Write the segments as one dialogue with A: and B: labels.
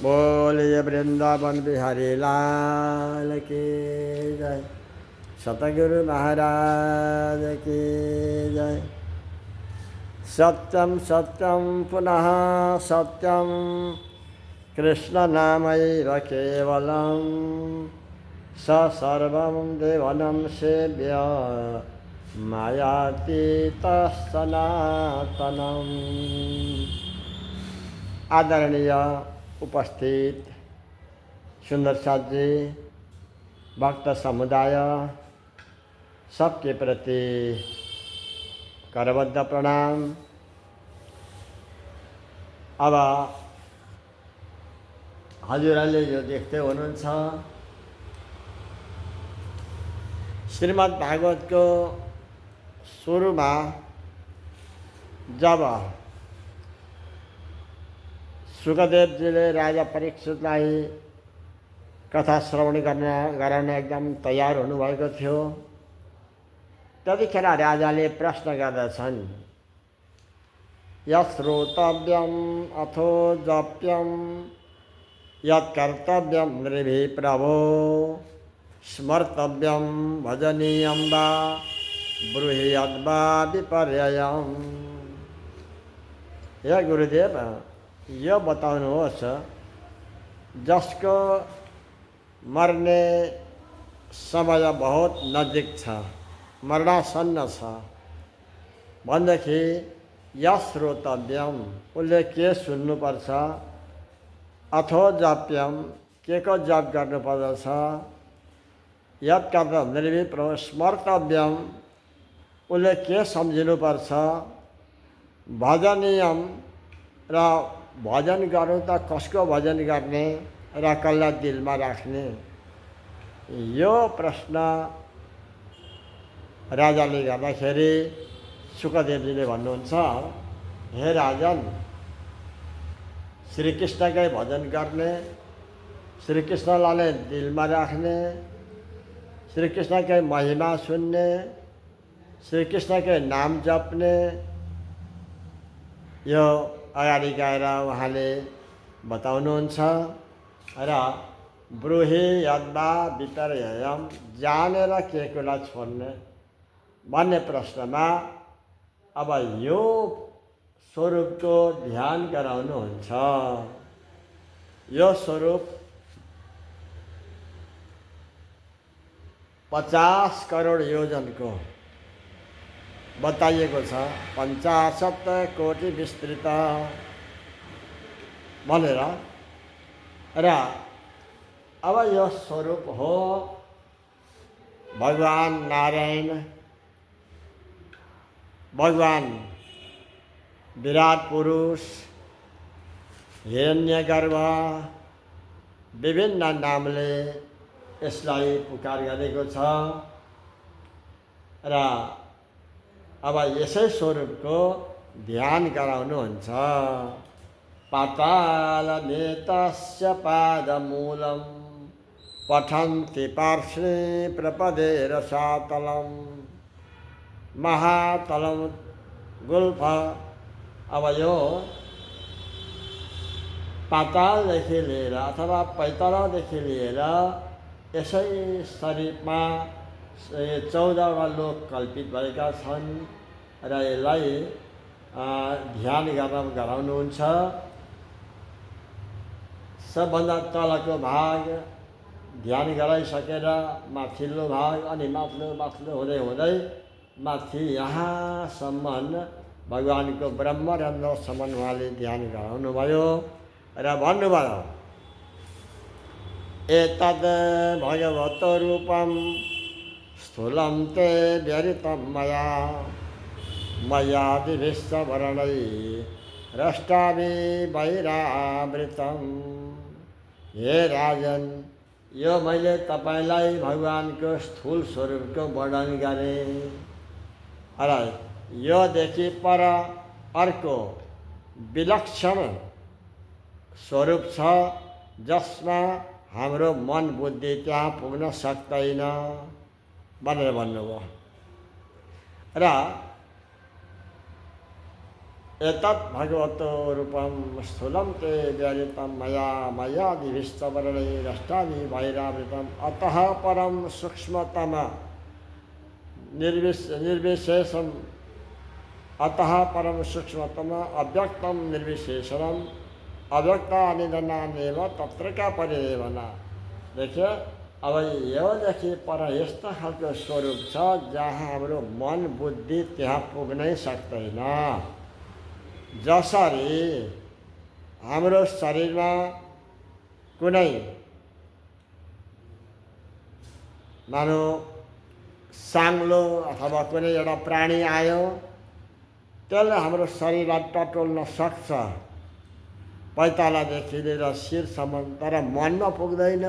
A: बोलिए वृंदावन बिहारी लाल की जय। सतगुरु महाराज की जय। सत्यम सत्यम पुनः सत्यम कृष्ण नामैव केवलम स सर्वं देवनं सेव्य मायातीत सनातनम। आदरणीय उपस्थित सुंदर साथ जी, भक्त समुदाय सबके प्रति करबद्ध प्रणाम। अब हजुरहरूले जो देख्दै हुनुहुन्छ श्रीमद् भागवतको सुरुमा जब सुखदेवजीले राजा परीक्षितलाई कथा श्रवण गराउन एकदम तयार हुनुभएको थियो। त्यतिखेर राजाले प्रश्न गर्दछन्, यत् श्रोतव्यम् अथो जप्यम् यत् कर्तव्यम् नृभिः प्रभो स्मर्तव्यम् भजनीयं वा ब्रूहि यद्वा विपर्ययम्। हे गुरुदेव, यो बताउनुहोस्, जसको मर्ने समय बहुत नजिक छ, मरणासन्न छ भनेदेखि यत् श्रोतव्यम, उसले के सुन्नुपर्छ, अथो जप्यम, के को जप गर्नुपर्दछ, यत् कर्तव्यम निर्विप्र स्मर्तव्यम, उसले के सम्झिनुपर्छ, भजनीयम, र भजन गर्नु त कसको भजन गर्ने र कसलाई दिलमा राख्ने। यो प्रश्न राजाले गर्दाखेरि सुखदेवजीले भन्नुहुन्छ, हे राजन, श्रीकृष्णकै भजन गर्ने, श्रीकृष्णलाई दिलमा राख्ने, श्रीकृष्णकै महिमा सुन्ने, श्रीकृष्णकै नाम जप्ने, यो अगाडि गएर उहाँले बताउनुहुन्छ। र ब्रूहि यद्वा विपर्ययम्, जानेर के कुरा छोड्ने भन्ने प्रश्नमा अब यो स्वरूपको ध्यान गराउनुहुन्छ। यो स्वरूप 50 करोड योजनको बताइएको छ, 50 कोटि विस्तृत भनेर। र अब यो स्वरूप हो भगवान नारायण, भगवान विराट पुरुष, हिरण्यगर्भ, विभिन्न नामले यसलाई पुकार गरेको छ। र अब यसै स्वरूपको ध्यान गराउनुहुन्छ। पाताल नेतस्य पादमूलं पठन्ति पार्श्वे प्रपदे रसातलं महातलं गुल्फ। अब यो पातालदेखि लिएर अथवा पैतालादेखि लिएर यसै शरीरमा 14 लोक कल्पित भएका छन् र यसलाई ध्यान गराउनुहुन्छ। सबभन्दा तलको भाग ध्यान गराइसकेर माथिल्लो भाग अनि माथिल्लो हुँदै हुँदै माथि यहाँसम्म भगवानको ब्रह्मरन्ध्रसम्म उहाँले ध्यान गराउनुभयो र भन्नुभयो, एतद् भगवतो रूपं स्थूलं ते व्यरितं मया मयादिभिश्च वर्णैः रष्टाभिर्बहिरावृतम्। हे राजन, यो मैले तपाईलाई भगवानको स्थूल स्वरूपको वर्णन गरेँ। र योदेखि पर अर्को विलक्षण स्वरूप छ जसमा हाम्रो मन बुद्धि त्यहाँ पुग्न सक्दैन भनेर भन्नुभयो। र एतत् भगवतो रूपम स्थूलम ते व्याहृतम मया मयादिभिस्तवर्णैरष्टानि वैरावृतम अतः परम सूक्ष्मतम निर्विशेषम अतः परम सूक्ष्मतम अव्यक्तम निर्विशेषणम अव्यक्ता निधनानेव तत्र का परिदेवना। देखिए अब योदेखि पर यस्तो खालको स्वरूप छ जहाँ हाम्रो मन बुद्धि त्यहाँ पुग्नै सक्दैन। जसरी हाम्रो शरीरमा कुनै मानो साङ्लो अथवा कुनै एउटा प्राणी आयो त्यसले हाम्रो शरीरलाई टटोल्न सक्छ पैतालादेखि लिएर शिरसम्म, तर मनमा पुग्दैन,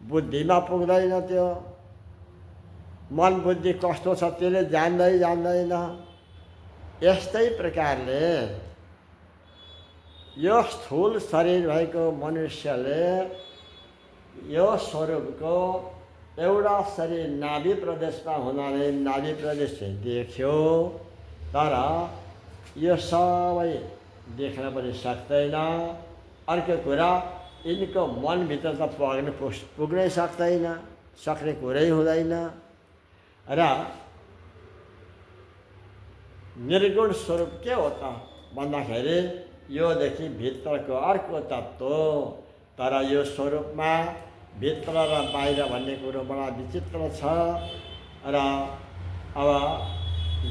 A: बुद्धिमा पुग्दैन। त्यो मन बुद्धि कस्तो छ त्यसले जान्दैन। यस्तै प्रकारले यो स्थूल शरीर भएको मनुष्यले यो स्वरूपको एउटा शरीर नाभि प्रदेशमा हुनाले नाभि प्रदेश चाहिँ देख्यो, तर यो सबै देख्न पनि सक्दैन। अर्को कुरा यिनको मनभित्र त पुग्नै सक्दैन, सक्ने कुरै हुँदैन। र निर्गुण स्वरूप के हो त भन्दाखेरि योदेखि भित्रको अर्को तत्त्व, तर यो स्वरूपमा भित्र र बाहिर भन्ने कुरो बडा विचित्र छ। र अब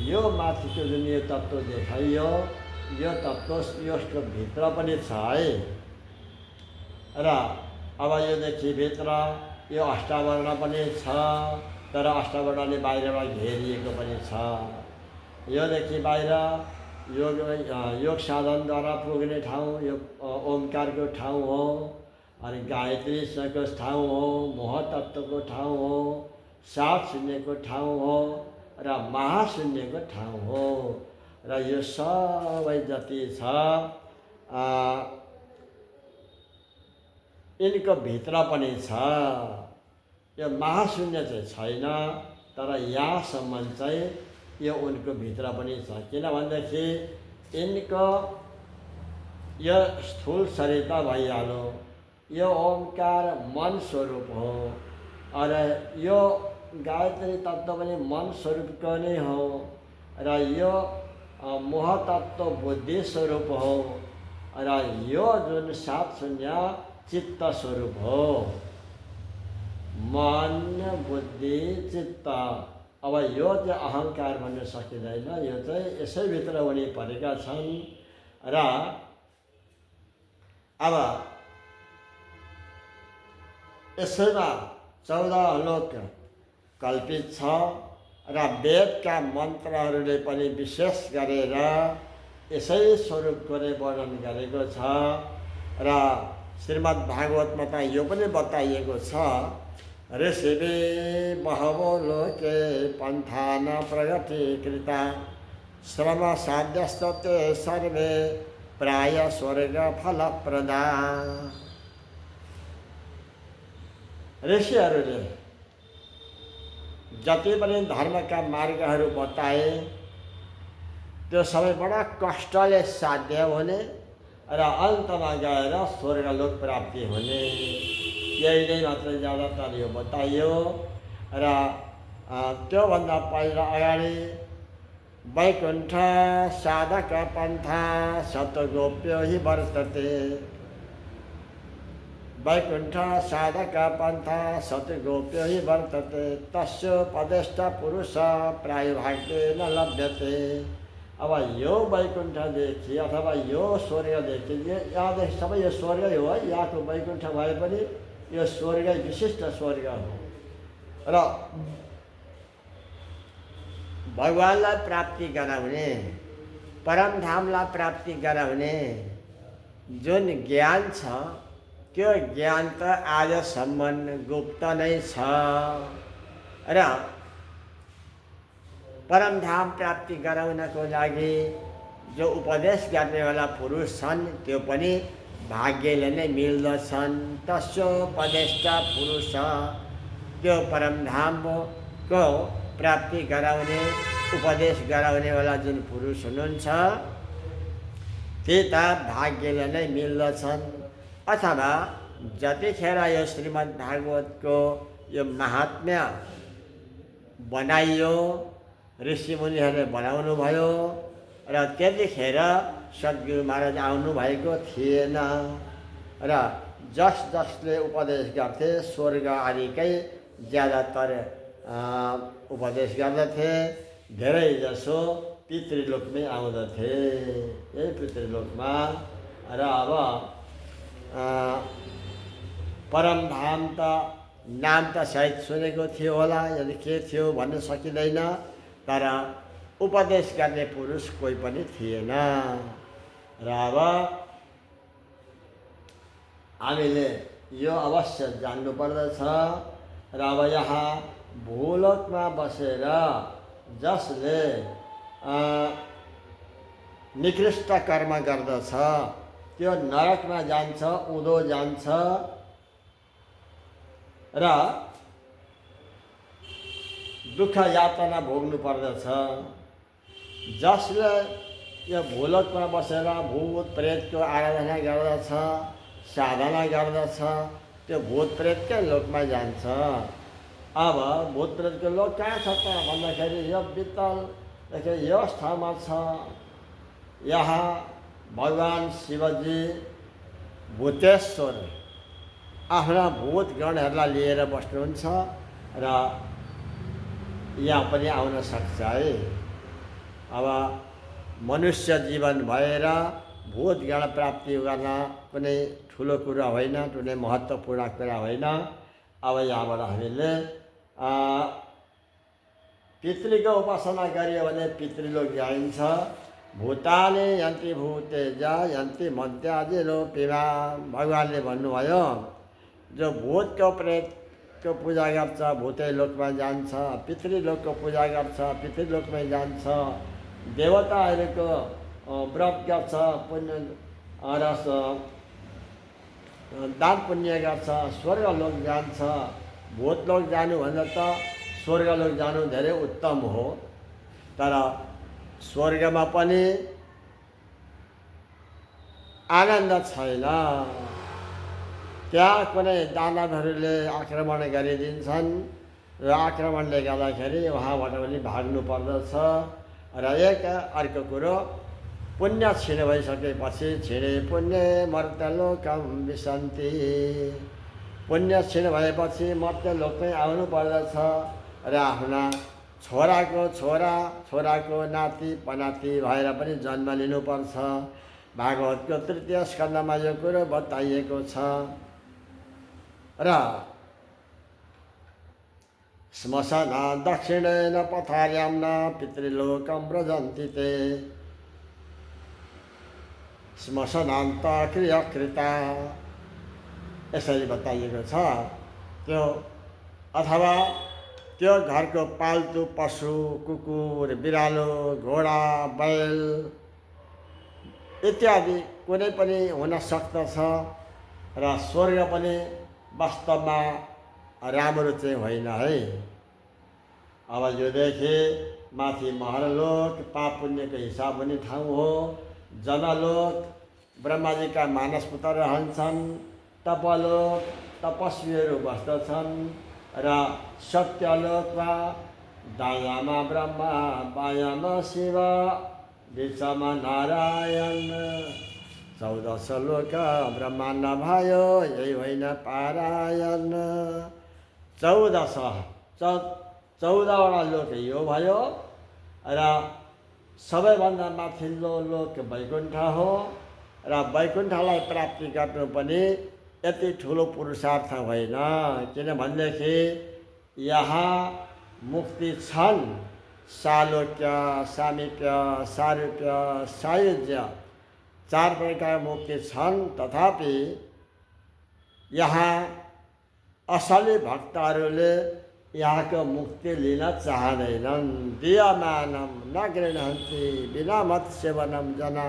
A: यो माथिको जुन यो तत्त्व देखाइयो यो तत्त्व यसको भित्र पनि छ है। र अब योदेखि भित्र यो अष्टावर्ण पनि छ, तर अष्टावर्णले बाहिरबाट घेरिएको पनि छ। योदेखि बाहिर योग साधनद्वारा पुग्ने ठाउँ यो ओमकारको ठाउँ हो, अनि गायत्रीको ठाउँ हो, मोहतत्त्वको ठाउँ हो, सात शून्यको ठाउँ हो र महाशून्यको ठाउँ हो। र यो सबै जति छ यिनको भित्र पनि छ। यो महाशून्य चाहिँ छैन, तर यहाँसम्म चाहिँ यो उनको भित्र पनि छ। किनभनेदेखि यिनको यो स्थूल शरीर त भइहाल्यो, यो ओमकार मन स्वरूप हो, र यो गायत्री तत्त्व पनि मन स्वरूपको नै हो, र यो मोहतत्त्व बुद्धि स्वरूप हो, र यो जुन सात शून्य चित्त स्वरूप हो। मन बुद्धि चित्त, अब यो चाहिँ अहङ्कार भन्न सकिँदैन, यो चाहिँ यसैभित्र उनी परेका छन्। र अब यसैमा 14 लोक कल्पित छ र वेदका मन्त्रहरूले पनि विशेष गरेर यसै स्वरूपको नै वर्णन गरेको छ। र श्रीमद् भागवतमा त यो पनि बताइएको छ, ऋषिभि बहवो लोके पन्था न प्रगतिकृता श्रम साध्यस्त ते सर्वे प्राय स्वर्ग फलप्रदा। ऋषिहरूले जति पनि धर्मका मार्गहरू बताए त्यो सबै बडा कष्टले साध्य हुने र अन्तमा गएर स्वर्गलोक प्राप्ति हुने, यही नै मात्र ज्यादातर यो बताइयो। र त्योभन्दा पहिला अगाडि वैकुण्ठ साधक पन्था सतगोप्यो हि वर्तते, वैकुण्ठ साधक पन्था सतगोप्यो हि वर्तते तस्योपदेष्ट पुरुष प्रायुभाग्येन लभ्यते। अब यो वैकुण्ठदेखि अथवा यो स्वर्गदेखि यहाँदेखि सबै यो स्वर्गै हो है, यहाँको वैकुण्ठ भए पनि यो स्वर्गै विशिष्ट स्वर्ग हो। र भगवान्लाई प्राप्ति गराउने, परमधामलाई प्राप्ति गराउने जुन ज्ञान छ त्यो ज्ञान त आजसम्म गुप्त नै छ। र परमधाम प्राप्ति गराउनको लागि जो उपदेश गर्नेवाला पुरुष छन् त्यो पनि भाग्यले नै मिल्दछन्। तस्योपदेष्ट पुरुष, त्यो परमधामको प्राप्ति गराउने उपदेश गराउनेवाला जुन पुरुष हुनुहुन्छ ती त भाग्यले नै मिल्दछन्। अथवा जतिखेर यो श्रीमद् भागवतको यो महात्म्य बनाइयो, ऋषिमुनिहरूले बनाउनु भयो र त्यतिखेर सद्गुरु महाराज आउनुभएको थिएन र जसले उपदेश गर्थे स्वर्ग आदिकै ज्यादातर उपदेश गर्दथे। धेरैजसो पितृलोकमै आउँदथे, यही पितृलोकमा। र अब परमधाम त नाम त सायद सुनेको थियो होला, यदि के थियो भन्न सकिँदैन, तर उपदेश गर्ने पुरुष कोही पनि थिएन। र अब हामीले यो अवश्य जान्नुपर्दछ। र अब यहाँ भूलोकमा बसेर जसले निकृष्ट कर्म गर्दछ त्यो नरकमा जान्छ, उँधो जान्छ र दुःख यातना भोग्नु पर्दछ। जसले यो भूलोकमा बसेर भूत प्रेतको आराधना गर्दछ, साधना गर्दछ, त्यो भूत प्रेतकै लोकमा जान्छ। अब भूत प्रेतको लोक कहाँ छ त भन्दाखेरि यो वित्तलदेखि यस ठाउँमा छ। यहाँ भगवान् शिवजी भूतेश्वर आफ्ना भूतगणहरूलाई लिएर बस्नुहुन्छ र यहाँ पनि आउन सक्छ है। अब मनुष्य जीवन भएर भूतगण प्राप्ति गर्न कुनै ठुलो कुरा होइन, कुनै महत्त्वपूर्ण कुरा होइन। अब यहाँबाट हामीले पितृको उपासना गरियो भने पितृलोक जाइन्छ। भूतानि यन्ति भूतेजा यन्ति मद्यादि रूपिमा, भगवान्ले भन्नुभयो जो भूतको प्रेतको पूजा गर्छ भूतै लोकमा जान्छ, पितृलोकको पूजा गर्छ पितृलोकमै जान्छ, देवताहरूको व्रत गर्छ, पुण्य र दान पुण्य गर्छ, स्वर्गलोक जान्छ। भूतलोक जानुभन्दा त स्वर्गलोक जानु धेरै उत्तम हो। तर स्वर्गमा पनि आनन्द छैन। त्यहाँ कुनै दानवहरूले आक्रमण गरिदिन्छन् र आक्रमणले गर्दाखेरि उहाँबाट पनि भाग्नु पर्दछ। र एक अर्को कुरो, पुण्य क्षीण भइसकेपछि क्षीणे पुण्य मर्त्यलोकम विशन्ति, पुण्य क्षीण भएपछि मर्त्यलोकमै आउनु पर्दछ र आफ्ना छोराको छोरा, छोराको नाति पनाति भएर पनि जन्म लिनुपर्छ। भागवतको 3 स्कन्धमा यो कुरो बताइएको छ। र श्मशाना दक्षिणेन पथार्यां न पितृलोकं व्रजन्ति ते, श्मशानान्त क्रियाकृता, यसरी बताइएको छ। त्यो अथवा त्यो घरको पाल्तु पशु, कुकुर, बिरालो, घोडा, बैल इत्यादि कुनै पनि हुन सक्दछ। र स्वर्ग पनि वास्तवमा राम्रो चाहिँ होइन है। अब योदेखि माथि महरलोक पाप पुण्यको हिसाब हुने ठाउँ हो। जनलोक ब्रह्माजीका मानस पुत्र रहन्छन्। तपलोक तपस्वीहरू बस्दछन्। र सत्यलोकमा दायाँमा ब्रह्मा बायाँमा शिव बिचमा नारायण, 14 लोक ब्रह्माण्ड भयो यही होइन पारायण। 14वटा लोक यो भयो। र सबैभन्दा माथिल्लो लोक वैकुण्ठ हो। र वैकुण्ठलाई प्राप्ति गर्नु पनि यति ठुलो पुरुषार्थ होइन। किनभनेदेखि यहाँ मुक्ति छन्, सालोक्य, सामिप्य, सारूप्य, सायुज्य, 4 प्रकार मुक्ति छन्। तथापि यहाँ असली भक्तहरूले यहाँको मुक्ति लिन चाहँदैनन्। दीयमानम न गृह्णन्ति बिना मत सेवनम जना,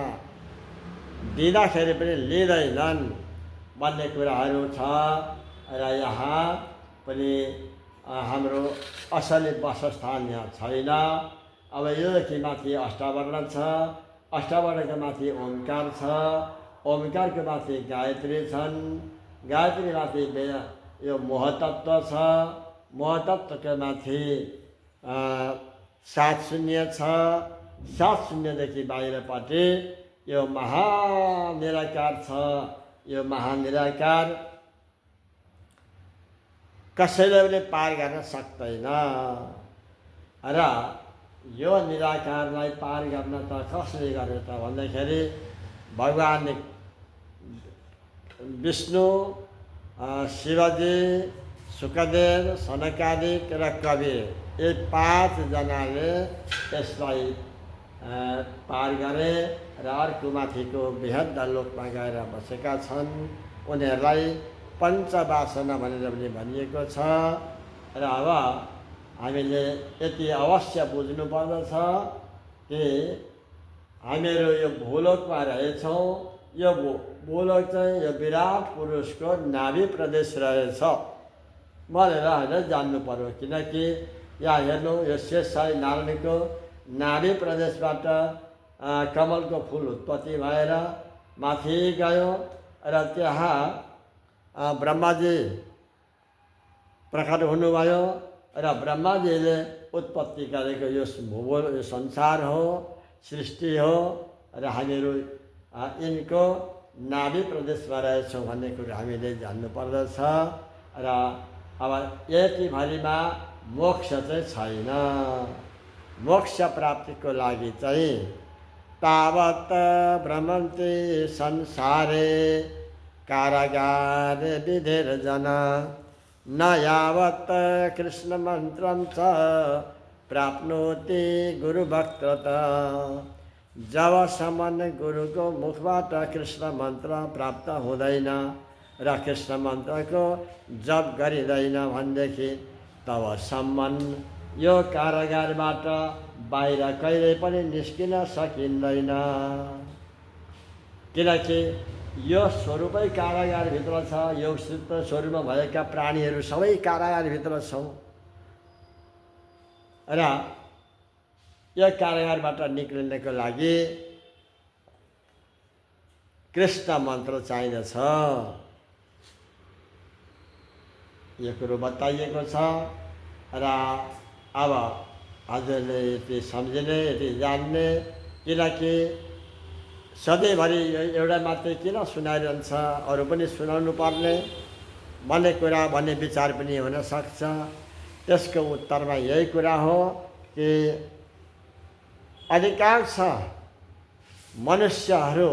A: दिँदाखेरि पनि लिँदैनन् भन्ने कुराहरू छ। र यहाँ पनि हाम्रो असली वासस्थान यहाँ छैन। अब योदेखि माथि अष्टावर्ण छ। अष्टावरणका माथि ओमकार छ, ओमकारको माथि गायत्री छन्, गायत्री माथि यो मोहतत्व छ, मोहतत्वको माथि 7 शून्य छ, 7 शून्यदेखि बाहिरपट्टि यो महानिराकार छ। यो महानिराकार कसैले पनि पार गर्न सक्दैन र यो निराकारलाई पार गर्न त कसले गर्यो त भन्दाखेरि भगवान् विष्णु, शिवजी, सुखदेव, सनकादिक र कबीर यी 5 जनाले यसलाई पार गरे र अर्को माथिको बृहद् लोकमा गएर बसेका छन्। उनीहरूलाई पञ्चवासना भनेर पनि भनिएको छ। र अब हामीले यति अवश्य बुझ्नु पर्दछ कि हामीहरू यो भूलोकमा रहेछौँ। यो भूलोक चाहिँ यो विराट पुरुषको नाभि प्रदेश रहेछ भनेर होइन जान्नु पर्यो। किनकि यहाँ हेर्नु, यो शेषशाही नारायणको नाभि प्रदेशबाट कमलको फुल उत्पत्ति भएर माथि गयो र त्यहाँ ब्रह्माजी प्रकट हुनुभयो र ब्रह्माजीले उत्पत्ति गरेको यो भूगोल, यो संसार हो, सृष्टि हो र हामीहरू यिनको नाभि प्रदेशमा रहेछौँ भन्ने कुरो हामीले जान्नु पर्दछ। र अब यतिभरिमा मोक्ष चाहिँ छैन। मोक्ष प्राप्तिको लागि चाहिँ तावत भ्रमन्ति संसारे कारागार विधेर जना न यावत् कृष्ण मन्त्रं च प्राप्नोति गुरुभक्त। जबसम्म गुरुको मुखबाट कृष्ण मन्त्र प्राप्त हुँदैन र कृष्ण मन्त्रको जप गरिँदैन भनेदेखि तबसम्म यो कारागारबाट बाहिर कहिल्यै पनि निस्किन सकिँदैन। किनकि यो स्वरूपै कारागारभित्र छ। यो शुद्ध स्वरूपमा भएका प्राणीहरू सबै कारागारभित्र छौँ र यो कारागारबाट निक्लिनको लागि कृष्ण मन्त्र चाहिँदछ। यो कुरो बताइएको छ र अब हजुरले यति सम्झिने, यति जान्ने, किनकि सधैँभरि एउटा मात्रै किन सुनाइरहन्छ, अरू पनि सुनाउनु पर्ने भन्ने कुरा, भन्ने विचार पनि हुनसक्छ। त्यसको उत्तरमा यही कुरा हो कि अधिकांश मनुष्यहरू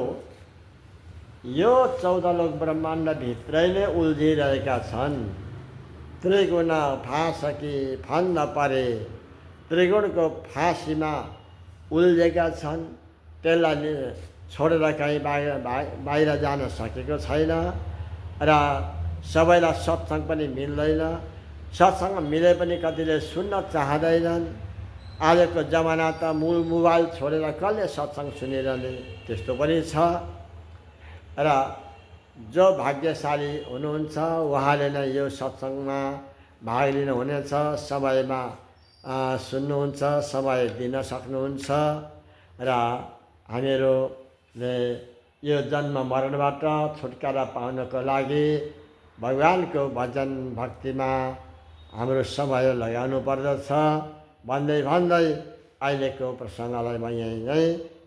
A: यो 14 लोक ब्रह्माण्डभित्रै नै उल्झिरहेका छन्। त्रिगुण फाँसकी फन्न परे, त्रिगुणको फाँसीमा उल्झेका छन्। त्यसलाई छोडेर कहीँ बाहिर जान सकेको छैन र सबैलाई सत्सङ्ग पनि मिल्दैन। सत्सङ्ग मिले पनि कतिले सुन्न चाहँदैनन्। आजको जमाना त मोबाइल छोडेर कसले सत्सङ्ग सुनिरहने, त्यस्तो पनि छ। र जो भाग्यशाली हुनुहुन्छ उहाँले नै यो सत्सङ्गमा भाग लिनुहुनेछ, समयमा सुन्नुहुन्छ, समय दिन सक्नुहुन्छ र हामीहरूले यो जन्म मरणबाट छुटकारा पाउनको लागि भगवानको भजन भक्तिमा हाम्रो समय लगाउनु पर्दछ भन्दै अहिलेको प्रसङ्गलाई म यहीँ नै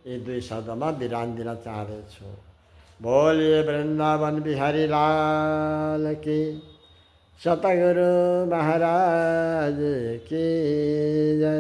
A: यी 2 शब्दमा विराम दिन चाहँदैछु। बोलिए वृन्दावन बिहारी लाल की, सतगुरु महाराज की जय।